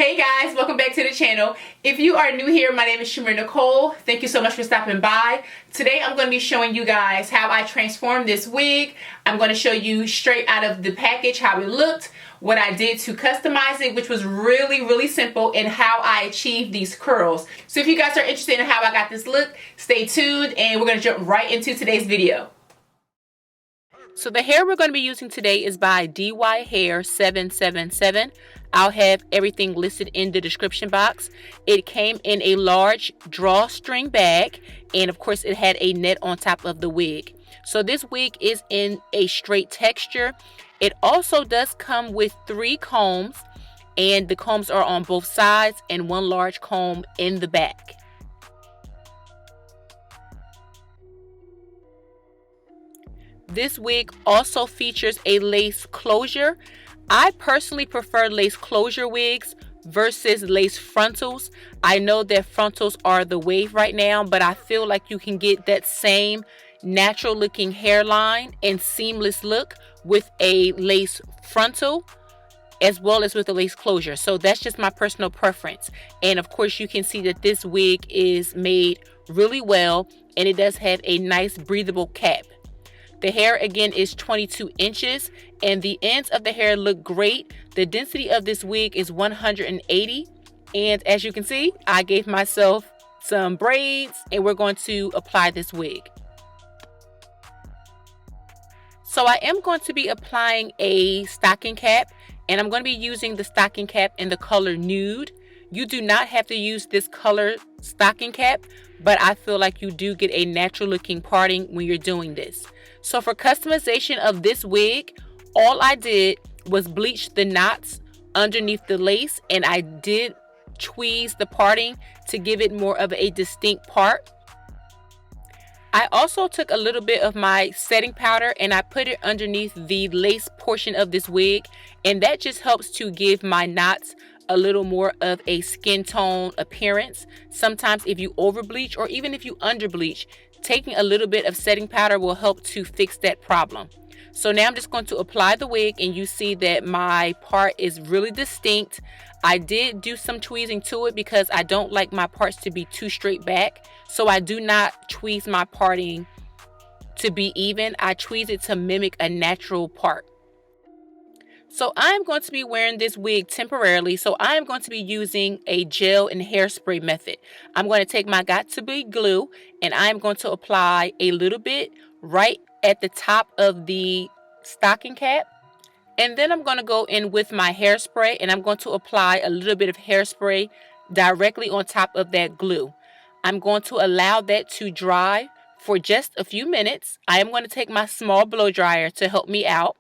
Hey guys, welcome back to the channel. If you are new here, my name is ChimereNicole. Thank you so much for stopping by. Today I'm going to be showing you guys how I transformed this wig. I'm going to show you straight out of the package how it looked, what I did to customize it, which was really simple, and how I achieved these curls. So if you guys are interested in how I got this look, stay tuned and we're going to jump right into today's video. So the hair we're going to be using today is by DY Hair 777. I'll have everything listed in the description box. It came in a large drawstring bag, and of course it had a net on top of the wig. So this wig is in a straight texture. It also does come with 3 combs, and the combs are on both sides and 1 large comb in the back. This wig also features a lace closure. I personally prefer lace closure wigs versus lace frontals. I know that frontals are the wave right now, but I feel like you can get that same natural looking hairline and seamless look with a lace frontal as well as with a lace closure. So that's just my personal preference. And of course you can see that this wig is made really well, and it does have a nice breathable cap. The hair again is 22 inches and the ends of the hair look great. The density of this wig is 180, and as you can see, I gave myself some braids and we're going to apply this wig. So I am going to be applying a stocking cap, and I'm going to be using the stocking cap in the color nude. You do not have to use this color stocking cap, but I feel like you do get a natural looking parting when you're doing this. So for customization of this wig, all I did was bleach the knots underneath the lace, and I did tweeze the parting to give it more of a distinct part. I also took a little bit of my setting powder and I put it underneath the lace portion of this wig, and that just helps to give my knots a little more of a skin tone appearance. Sometimes if you over bleach or even if you under bleach, taking a little bit of setting powder will help to fix that problem. So now I'm just going to apply the wig, and you see that my part is really distinct. I did do some tweezing to it because I don't like my parts to be too straight back. So I do not tweeze my parting to be even. I tweeze it to mimic a natural part. So I'm going to be wearing this wig temporarily, so I am going to be using a gel and hairspray method. I'm going to take my Got2b glue and I'm going to apply a little bit right at the top of the stocking cap. And then I'm going to go in with my hairspray and I'm going to apply a little bit of hairspray directly on top of that glue. I'm going to allow that to dry for just a few minutes. I am going to take my small blow dryer to help me out.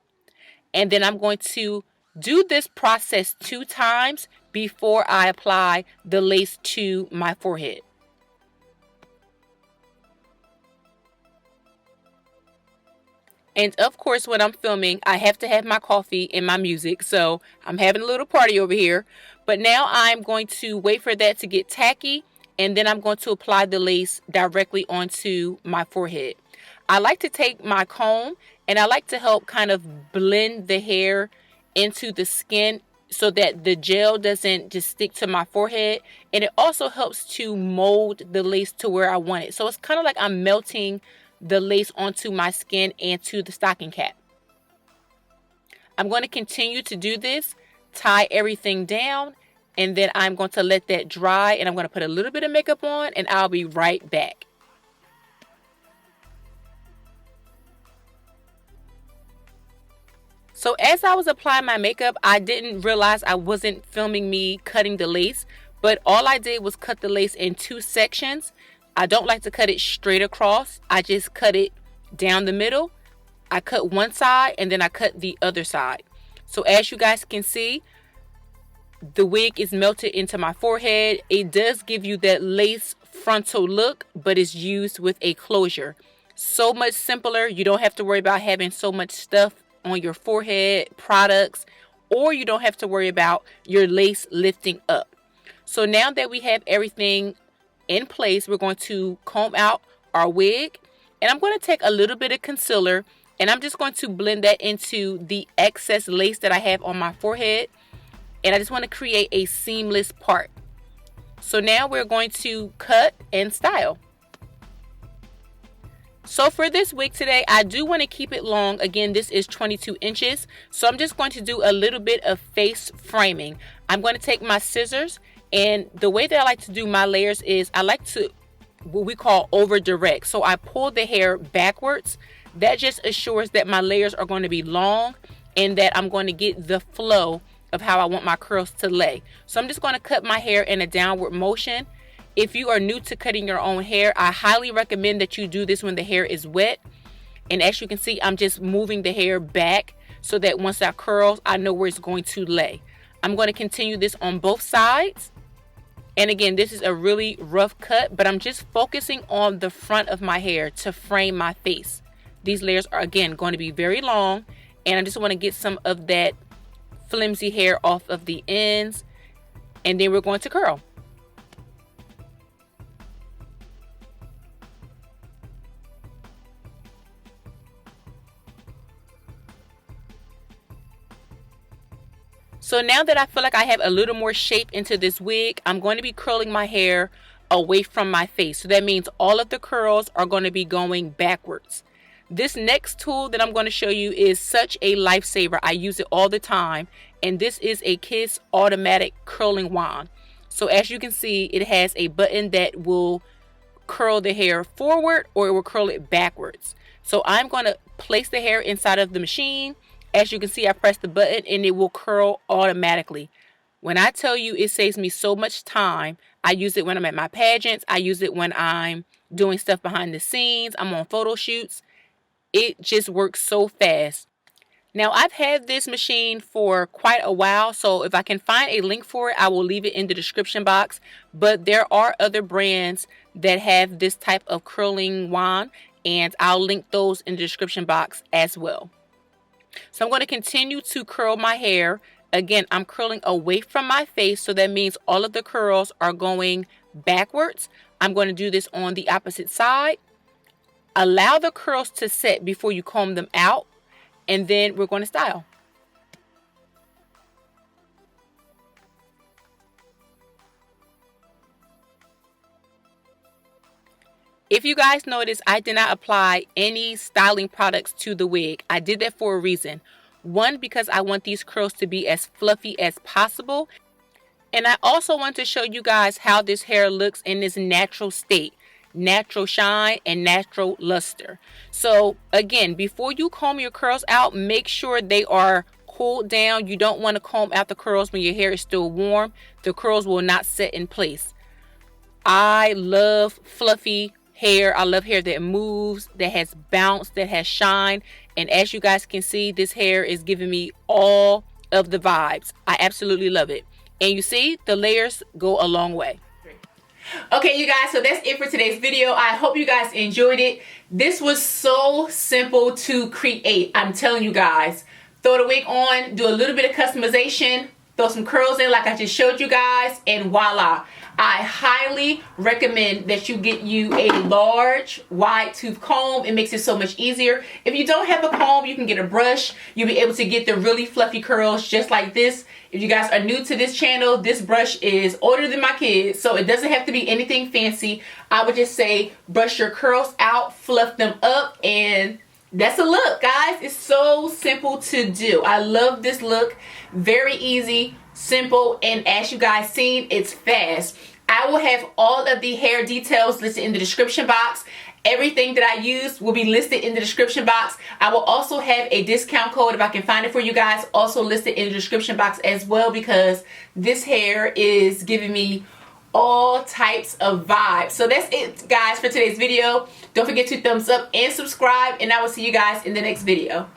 And then I'm going to do this process 2 times before I apply the lace to my forehead. And of course, when I'm filming, I have to have my coffee and my music. So I'm having a little party over here. But now I'm going to wait for that to get tacky, and then I'm going to apply the lace directly onto my forehead. I like to take my comb and I like to help kind of blend the hair into the skin so that the gel doesn't just stick to my forehead. And it also helps to mold the lace to where I want it. So it's kind of like I'm melting the lace onto my skin and to the stocking cap. I'm going to continue to do this, tie everything down, and then I'm going to let that dry, and I'm going to put a little bit of makeup on, and I'll be right back. So as I was applying my makeup, I didn't realize I wasn't filming me cutting the lace, but all I did was cut the lace in 2 sections. I don't like to cut it straight across. I just cut it down the middle. I cut one side and then I cut the other side. So as you guys can see, the wig is melted into my forehead. It does give you that lace frontal look, but it's used with a closure. So much simpler. You don't have to worry about having so much stuff on your forehead, products, or you don't have to worry about your lace lifting up. So now that we have everything in place, we're going to comb out our wig, and I'm going to take a little bit of concealer and I'm just going to blend that into the excess lace that I have on my forehead. and I just want to create a seamless part. So now we're going to cut and style. So for this wig today, I do want to keep it long. Again, this is 22 inches. So I'm just going to do a little bit of face framing. I'm going to take my scissors, and the way that I like to do my layers is I like to what we call over direct. So I pull the hair backwards. That just assures that my layers are going to be long and that I'm going to get the flow of how I want my curls to lay. So I'm just going to cut my hair in a downward motion. If you are new to cutting your own hair, I highly recommend that you do this when the hair is wet. And as you can see, I'm just moving the hair back so that once I curls, I know where it's going to lay. I'm going to continue this on both sides. And again, this is a really rough cut, but I'm just focusing on the front of my hair to frame my face. These layers are, again, going to be very long, and I just want to get some of that flimsy hair off of the ends, and then we're going to curl. So now that I feel like I have a little more shape into this wig, I'm going to be curling my hair away from my face. So that means all of the curls are going to be going backwards. This next tool that I'm going to show you is such a lifesaver. I use it all the time, and this is a Kiss automatic curling wand. So as you can see, it has a button that will curl the hair forward or it will curl it backwards. So I'm going to place the hair inside of the machine. As you can see, I press the button and it will curl automatically. When I tell you it saves me so much time, I use it when I'm at my pageants. I use it when I'm doing stuff behind the scenes. I'm on photo shoots. It just works so fast. Now, I've had this machine for quite a while, so if I can find a link for it, I will leave it in the description box. But there are other brands that have this type of curling wand, and I'll link those in the description box as well. So I'm going to continue to curl my hair. Again, I'm curling away from my face, so that means all of the curls are going backwards. I'm going to do this on the opposite side. Allow the curls to set before you comb them out, and then we're going to style. If you guys notice, I did not apply any styling products to the wig. I did that for a reason. One, because I want these curls to be as fluffy as possible. And I also want to show you guys how this hair looks in its natural state. Natural shine and natural luster. So again, before you comb your curls out, make sure they are cooled down. You don't want to comb out the curls when your hair is still warm. The curls will not set in place. I love fluffy hair. I love hair that moves, that has bounce, that has shine. And as you guys can see, this hair is giving me all of the vibes. I absolutely love it. And you see, the layers go a long way. Okay, you guys, so that's it for today's video. I hope you guys enjoyed it. This was so simple to create. I'm telling you guys, throw the wig on, do a little bit of customization, throw some curls in like I just showed you guys, and voila. I highly recommend that you get you a large wide tooth comb. It makes it so much easier. If you don't have a comb, you can get a brush. You'll be able to get the really fluffy curls just like this. If you guys are new to this channel, this brush is older than my kids, so it doesn't have to be anything fancy. I would just say brush your curls out, fluff them up, and that's a look, guys. It's so simple to do. I love this look. Very easy, simple, and as you guys seen, it's fast. I will have all of the hair details listed in the description box. Everything that I use will be listed in the description box. I will also have a discount code, if I can find it for you guys, also listed in the description box as well, because this hair is giving me all types of vibes. So that's it, guys, for today's video. Don't forget to thumbs up and subscribe, and I will see you guys in the next video.